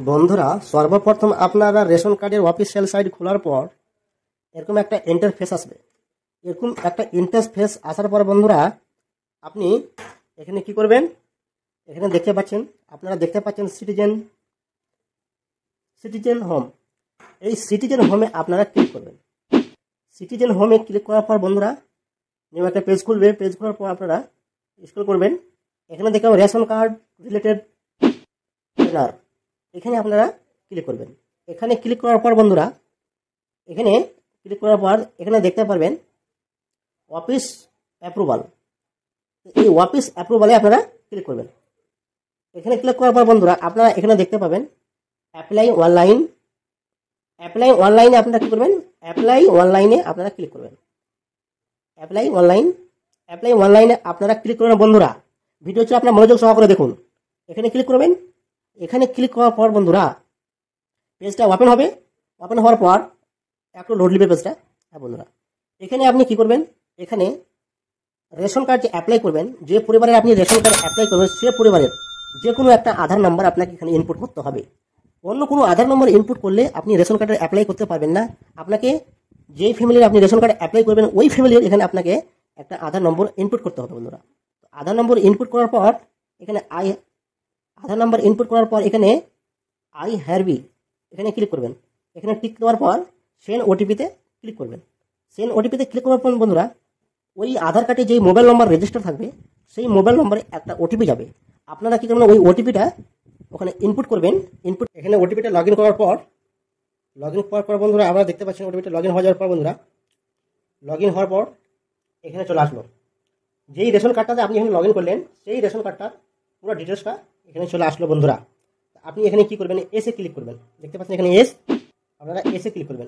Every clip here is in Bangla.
বন্ধুরা, সর্বপ্রথম আপনারা রেশন কার্ডের অফিসিয়াল সাইট খোলার পর এরকম একটা ইন্টারফেস আসবে। এরকম একটা ইন্টারফেস আসার পর বন্ধুরা, আপনি এখানে কি করবেন? এখানে আপনারা দেখতে পাচ্ছেন সিটিজেন হোম। এই সিটিজেন হোমে আপনারা ক্লিক করবেন। সিটিজেন হোমে ক্লিক করার পর বন্ধুরা, নিউ একটা পেজ খুলবে। পেজ খোলার পর আপনারা স্ক্রল করবেন। এখানে দেখবেন রেশন কার্ড রিলেটেড ব্যানার, এখানে আপনারা ক্লিক করবেন। এখানে ক্লিক করার পর বন্ধুরা, এখানে দেখতে পারবেন অফিস অ্যাপ্রুভাল। এই অফিস অ্যাপ্রুভালে আপনারা ক্লিক করবেন। এখানে ক্লিক করার পর বন্ধুরা, আপনারা এখানে দেখতে পাবেন অ্যাপ্লাই অনলাইনে আপনারা কি করবেন? অ্যাপ্লাই অনলাইনে আপনারা ক্লিক করবেন। অ্যাপ্লাই অনলাইনে আপনারা ক্লিক করবেন। বন্ধুরা, ভিডিওটি আপনার মনোযোগ সহকারে দেখুন। এখানে ক্লিক করবেন। এখানে ক্লিক করার পর বন্ধুরা, পেজটা ওপেন হবে। ওপেন হওয়ার পর একটু লোড নেবে পেজটা। হ্যাঁ বন্ধুরা, এখানে আপনি কি করবেন? এখানে রেশন কার্ড যে অ্যাপ্লাই করবেন, যে পরিবারের আপনি রেশন কার্ড অ্যাপ্লাই করবেন, সে পরিবারের যে কোনো একটা আধার নাম্বার আপনাকে এখানে ইনপুট করতে হবে। অন্য কোনো আধার নম্বর ইনপুট করলে আপনি রেশন কার্ডের অ্যাপ্লাই করতে পারবেন না। আপনাকে যেই ফ্যামিলির আপনি রেশন কার্ড অ্যাপ্লাই করবেন, ওই ফ্যামিলির এখানে আপনাকে একটা আধার নম্বর ইনপুট করতে হবে বন্ধুরা। আধার নম্বর ইনপুট করার পর এখানে আই হ্যারবি এখানে ক্লিক করবেন। এখানে টিক দেওয়ার পর সেন্ড ওটিপিতে ক্লিক করবেন। সেন্ড ওটিপিতে ক্লিক করার পর বন্ধুরা, ওই আধার কার্ডে যেই মোবাইল নম্বর রেজিস্টার থাকবে, সেই মোবাইল নম্বরে একটা ওটিপি যাবে। আপনারা কি করবেন? ওই ওটিপিটা ওখানে ইনপুট করবেন। এখানে ওটিপিটা লগ ইন করার পর বন্ধুরা, আমরা দেখতে পাচ্ছেন ওটিপিটা লগ ইন হয়ে যাওয়ার পর বন্ধুরা, লগ ইন হওয়ার পর এখানে চলে আসলো। যেই রেশন কার্ডটাতে আপনি এখানে লগ ইন করলেন, সেই রেশন কার্ডটার পুরো ডিটেলসটা এখানে চলে আসলো বন্ধুরা। আপনি এখানে কি করবেন? এসে ক্লিক করবেন। দেখতে পাচ্ছেন এখানে আপনারা এসে ক্লিক করবেন।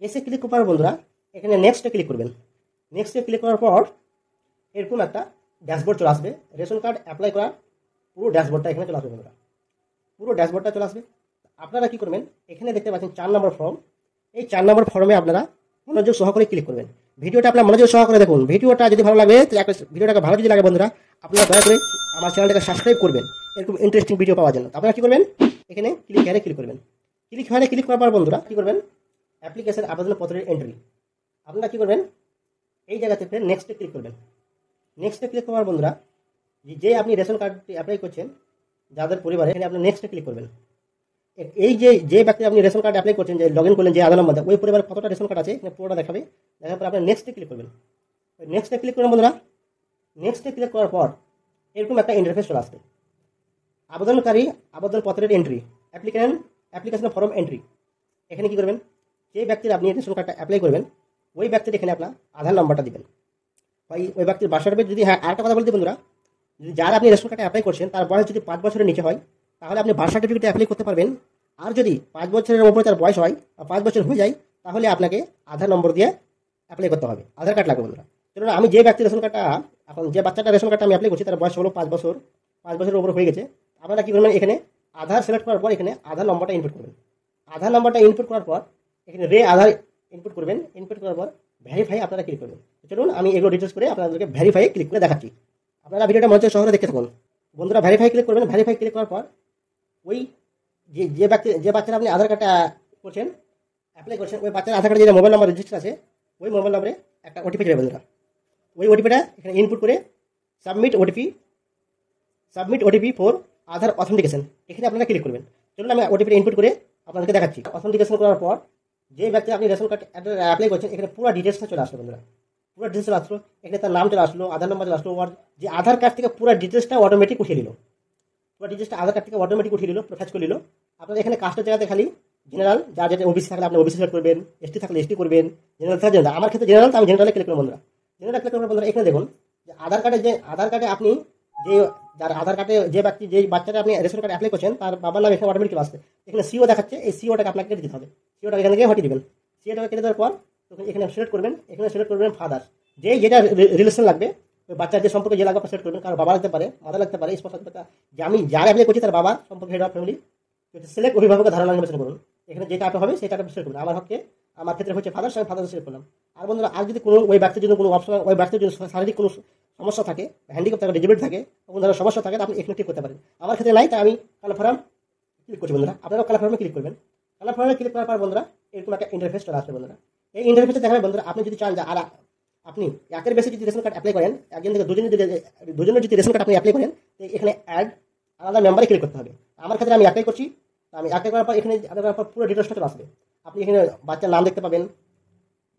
এসে ক্লিক করার বন্ধুরা, এখানে নেক্সটে ক্লিক করবেন। নেক্সটে ক্লিক করার পর এরকম একটা ড্যাশবোর্ড চলে আসবে। রেশন কার্ড অ্যাপ্লাই করার পুরো ড্যাশবোর্ডটা এখানে চলে আসবে বন্ধুরা। পুরো ড্যাশবোর্ডটা চলে আসবে। আপনারা কি করবেন? এখানে দেখতে পাচ্ছেন 4 নম্বর ফর্ম। এই 4 নম্বর ফর্মে আপনারা মনোযোগ সহকারে ক্লিক করবেন। ভিডিওটা আপনার মনোযোগ সহকারে দেখুন। ভিডিওটা যদি ভালো লাগে, ভিডিওটাকে ভালো যদি লাগে বন্ধুরা, আপনারা দয়া করে আমার চ্যানেলটাকে সাবস্ক্রাইব করবেন এরকম ইন্টারেস্টিং ভিডিও পাওয়ার জন্য। আপনারা কি করবেন? এখানে ক্লিক করবেন। ক্লিক করার পর বন্ধুরা কি করবেন? অ্যাপ্লিকেশন আবেদনপত্রের এন্ট্রি। আপনারা কি করবেন? এই জায়গাতে নেক্সটে ক্লিক করবেন। নেক্সটে ক্লিক করার বন্ধুরা, যে আপনি রেশন কার্ডটি অ্যাপ্লাই করছেন, যাদের পরিবারে, এখানে আপনি নেক্সটে ক্লিক করবেন। এই যে ব্যক্তি আপনি রেশন কার্ড অ্যাপ্লাই করছেন, যে লগ ইন করলেন যে আধার নম্বর, ওই পরিবারের কতটা রেশন কার্ড আছে এখানে পুরোটা দেখাবে। দেখার পর আপনি নেক্সটে ক্লিক করবেন। নেক্সটে ক্লিক করবেন বন্ধুরা। নেক্সটে ক্লিক করার পর এরকম একটা ইন্টারফেস চলে আসবে। আবেদনপত্রের এন্ট্রি, অ্যাপ্লিকেশন ফর্ম এন্ট্রি। এখানে কি করবেন? যে ব্যক্তির আপনি রেশন কার্ডটা অ্যাপ্লাই করবেন, ওই ব্যক্তির এখানে আপনার আধার নাম্বারটা দিবেন। ওই ব্যক্তির বার্থ সার্টিফিকেট, যদি হ্যাঁ আরেকটা কথা বলতে বন্ধুরা, যদি যারা আপনি রেশন কার্ডে অ্যাপ্লাই করছেন তার বয়স যদি 5 বছরের নিচে হয়, তাহলে আপনি বার্থ সার্টিফিকেটে অ্যাপ্লাই করতে পারবেন। আর যদি 5 বছরের উপরে তার বয়স হয় বা 5 বছর হয়ে যায়, তাহলে আপনাকে আধার নম্বর দিয়ে অ্যাপ্লাই করতে হবে। আধার কার্ড লাগবে বন্ধুরা। কেননা আমি যে ব্যক্তির রেশন কার্ডটা, এখন যে বাচ্চাটা রেশন কার্ডটা আমি অ্যাপ্লাই করছি, তার বয়স হলো 5 বছরের উপর হয়ে গেছে। আপনারা কি করবেন? এখানে আধার সিলেক্ট করার পর এখানে আধার নম্বরটা ইনপুট করবেন। আধার নম্বরটা ইনপুট করার পর এখানে আধার ইনপুট করবেন। ইনপুট করার পর ভেরিফাই আপনারা ক্লিক করবেন। চলুন আমি এগুলো ডিটেলস করে আপনাদেরকে ভেরিফাই ক্লিক করে দেখাচ্ছি। আপনারা ভিডিওটা মনোযোগ সহকারে দেখতে থাকুন। বন্ধুরা, ভেরিফাই ক্লিক করবেন। ভেরিফাই ক্লিক করার পর ওই যে বাচ্চারা আপনি আধার কার্ডটা অ্যাপ্লাই করছেন, ওই বাচ্চার আধার কার্ডে যে মোবাইল নাম্বার রেজিস্টার আছে, ওই মোবাইল নাম্বারে একটা ওটিপি যাবে বন্ধুরা। ওই ওটিপিটা এখানে ইনপুট করে submit OTP for Aadhaar authentication, এখানে আপনারা ক্লিক করবেন। চলুন আমি ওটিপিটা ইনপুট করে আপনাদেরকে দেখাচ্ছি। অথেন্টিকেশন করার পর যে ব্যক্তি আপনি রেশন কার্ড অ্যাপ্লাই করছেন, এখানে পুরো ডিটেলসটা চলে আসলো বন্ধুরা। পুরো ডিটেলস চলে আসলো। এখানে তার নাম চলে আসলো, আধার নম্বর চলে আসলো, যে আধার কার্ড থেকে পুরো ডিটেলসটা অটোমেটিক উঠিয়ে নিল। পুরো ডিটেলসটা আধার কার্ড থেকে অটোমেটিক উঠিয়ে নিল, ফ্যাচ করে নিল। আপনার এখানে কাস্টের জায়গাতে খালি জেনারেল, যার যেটা ওবিসি থাকলে আপনি ওবিসি সিলেক্ট করবেন, এসটি থাকলে এসটি করবেন, জেনারেল থাকলে জেনারেল। আমার ক্ষেত্রে জেনারেল, তো আমি জেনারেলে ক্লিক করব বন্ধুরা। জেনারেল ক্লিক করব বন্ধুরা। এখানে দেখুন যে আধার কার্ডে আপনি যার আধার কার্ডে যে ব্যক্তি, যে বাচ্চাটা আপনি রেশন কার্ড অ্যাপ্লাই করছেন, তার বাবার নাম এখানে অটোমেটিক আসবে। এখানে সিও দেখাচ্ছে, এই সিওটাকে আপনাকে কেটে দিতে হবে। সিওটাকে এখান থেকে হটিয়ে দিবেন। সিওটাকে কেটে দেওয়ার পর তখন এখানে সিলেক্ট করবেন। এখানে সিলেক্ট করবেন ফাদার, যেটা রিলেশন লাগবে, ওই বাচ্চার যে সম্পর্কে যে লাগবে সিলেক্ট করবেন। কারণ বাবা লাগতে পারে, মাথা লাগতে পারে, স্পষ্ট লাগতে পারে। যে আমি যার অ্যাপ্লাই করছি তার বাবার সম্পর্কে, হেড অফ ফ্যামিলি। সিলেক্ট অভিভাবকের ধারণা নির্বাচন করুন। এখানে যেটা হবে সেটা সিলেক্ট করুন। আমার ক্ষেত্রে হচ্ছে ফাদার, আমি ফাদার সিলেক্ট করলাম। আর বন্ধুরা, আর যদি কোনো ওই ব্যক্তির জন্য কোনো অপশন, ওই ব্যক্তির জন্য শারীরিক কোনো সমস্যা থাকে, হ্যান্ডিক্যাপ থাকে, ডিজেবল থাকে, কোনো ধরনের সমস্যা থাকে, আপনি এখানে ক্লিক করতে পারেন। আমার ক্ষেত্রে নাই, তাই আমি কনফার্ম ক্লিক করছি বন্ধুরা। আপনারাও কালার ফর্মে ক্লিক করবেন। কালার ফর্মে ক্লিক করার পর বন্ধুরা এরকম একটা ইন্টারফেস চলে আসবে বন্ধুরা। এই ইন্টারফেসে দেখাবে বন্ধুরা, আপনি যদি চান যে আর আপনি একের বেশি যদি রেশন কার্ড অ্যাপ্লাই করেন, একজন থেকে দুজনের যদি রেশন কার্ড আপনি অ্যাপ্লাই করেন, তো এখানে অ্যাড আলাদা মেম্বারে ক্লিক করতে হবে। আমার ক্ষেত্রে আমি অ্যাপ্লাই করছি, আমি অ্যাপ্লাই করার পর এখানে অ্যাপ্লাই করার পর পুরো ডিটেলসটা চলে আসবে। আপনি এখানে বাচ্চার নাম দেখতে পাবেন,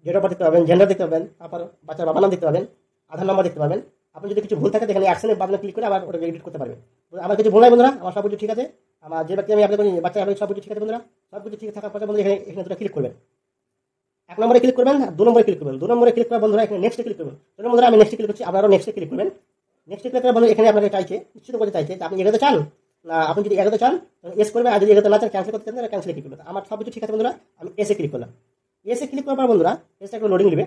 ডেট অফ বার্থ দেখতে পাবেন, জেন্ডার দেখতে পাবেন, তারপর বাচ্চার বাবার নাম দেখতে পাবেন, আধার নাম্বার দেখতে পাবেন। আপনি যদি কিছু ভুল থাকে এখানে অ্যাকশনের বাটনে ক্লিক করে আবার ওটাকে এডিট করতে পারবেন। আমার কিছু ভুল নাই বন্ধুরা, আমার সব কিছু ঠিক আছে। আমার যে ব্যক্তি আমি অ্যাপ্লাই করি বাচ্চা অ্যাপ্লাই সব কিছু ঠিক আছে বন্ধুরা। সব কিছু ঠিক থাকার পরে বন্ধুরা এখানে দুটো ক্লিক করবেন। 1 নম্বরে ক্লিক করবেন, 2 নম্বরে ক্লিক করবেন। 2 নম্বরে ক্লিক করা বন্ধুরা এখানে নেক্সটে ক্লিক করবেন। চলুন বন্ধুরা আমি নেক্সটে ক্লিক করছি, আপনারাও নেক্সটে ক্লিক করবেন। নেক্সটে ক্লিক করার বন্ধুরা এখানে আপনাকে চাইছে নিশ্চিত করতে চাইছে যে আপনি এগোতে চান না, আপনি যদি এগোতে চান এস করবে, আর যদি এগোতে না চান ক্যান্সেল করতে চান তাহলে ক্যান্সেলে ক্লিক করবেন। আমার সব কিছু ঠিক আছে বন্ধুরা, আমি এসে ক্লিক করলাম। এসে ক্লিক করার পর বন্ধুরা এসে একটা লোডিং নেবে।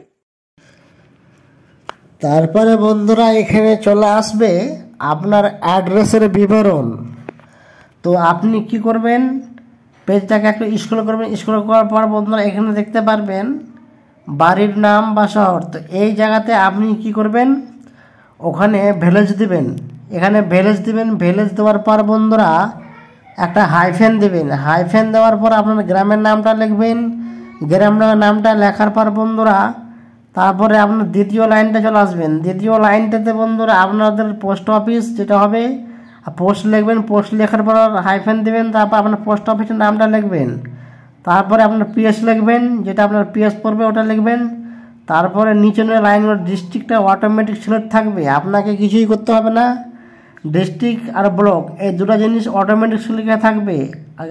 তারপরে বন্ধুরা এখানে চলে আসবে আপনার অ্যাড্রেসের বিবরণ। তো আপনি কি করবেন, পেজটাকে একটু স্ক্রল করবেন। স্ক্রল করার পর বন্ধুরা এখানে দেখতে পারবেন বাড়ির নাম বা শহর। তো এই জায়গাতে আপনি কি করবেন, ওখানে ভিলেজ দিবেন। এখানে ভিলেজ দিবেন। ভিলেজ দেওয়ার পর বন্ধুরা একটা হাইফেন দিবেন। হাইফেন দেওয়ার পর আপনার গ্রামের নামটা লিখবেন। গ্রামের নামটা লেখার পর বন্ধুরা তারপরে আপনার দ্বিতীয় লাইনটা চলে আসবেন। দ্বিতীয় লাইনটাতে বন্ধুরা আপনাদের পোস্ট অফিস যেটা হবে পোস্ট লিখবেন। পোস্ট লেখার পর হাইফেন দেবেন, তারপর আপনার পোস্ট অফিসের নামটা লিখবেন। তারপরে আপনার পিএস লিখবেন, যেটা আপনার পিএস পড়বে ওটা লিখবেন। তারপরে নিচের লাইনগুলো ডিস্ট্রিক্টটা অটোমেটিক সিলেক্ট থাকবে, আপনাকে কিছুই করতে হবে না। ডিস্ট্রিক্ট আর ব্লক এই দুটো জিনিস অটোমেটিক সিলেক্ট থাকবে।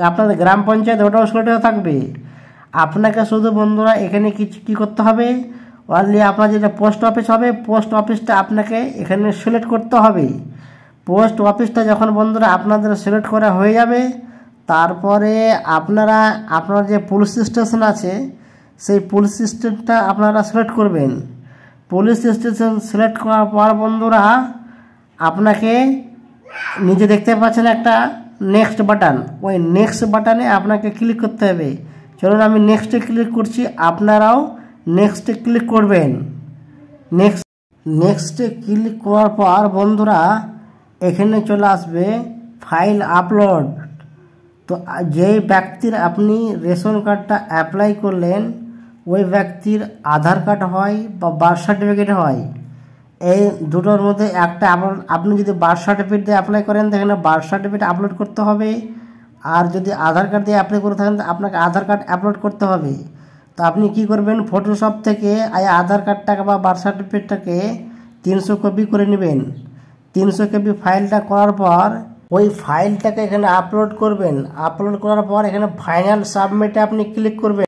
আপনাদের গ্রাম পঞ্চায়েত ওটাও সিলেক্ট থাকবে। আপনাকে শুধু বন্ধুরা এখানে কী করতে হবে, অনলি আপনার যেটা পোস্ট অফিস হবে পোস্ট অফিসটা আপনাকে এখানে সিলেক্ট করতে হবে। পোস্ট অফিসটা যখন বন্ধুরা আপনাদের সিলেক্ট করা হয়ে যাবে, তারপরে আপনার যে পুলিশ স্টেশন আছে সেই পুলিশ স্টেশনটা আপনারা সিলেক্ট করবেন। পুলিশ স্টেশন সিলেক্ট করার পর বন্ধুরা আপনাকে নিজে দেখতে পাচ্ছেন একটা নেক্সট বাটন, ওই নেক্সট বাটনে আপনাকে ক্লিক করতে হবে। চলুন আমি নেক্সটে ক্লিক করছি, আপনারাও নেক্সটে ক্লিক করবেন। নেক্সটে ক্লিক করার পর বন্ধুরা এখানে চলে আসবে ফাইল আপলোড। তো যেই ব্যক্তির আপনি রেশন কার্ডটা অ্যাপ্লাই করলেন ওই ব্যক্তির আধার কার্ড হয় বা বার্থ সার্টিফিকেট হয়, এই দুটোর মধ্যে একটা আপনি যদি বার্থ সার্টিফিকেট দিয়ে অ্যাপ্লাই করেন তাহলে বার্থ সার্টিফিকেট আপলোড করতে হবে। আর যদি আধার কার্ড দিয়ে অ্যাপ্লাই করে থাকেন আপনাকে আধার কার্ড আপলোড করতে হবে। তো আপনি কি করবেন, ফটোশপ থেকে আধার কার্ডটাকে বা বার্থ সার্টিফিকেটটাকে 300 কপি করে নেবেন। 300 কপি ফাইলটা করার পর ওই ফাইলটাকে এখানে আপলোড করবেন। আপলোড করার পর এখানে ফাইনাল সাবমিটে আপনি ক্লিক করবেন।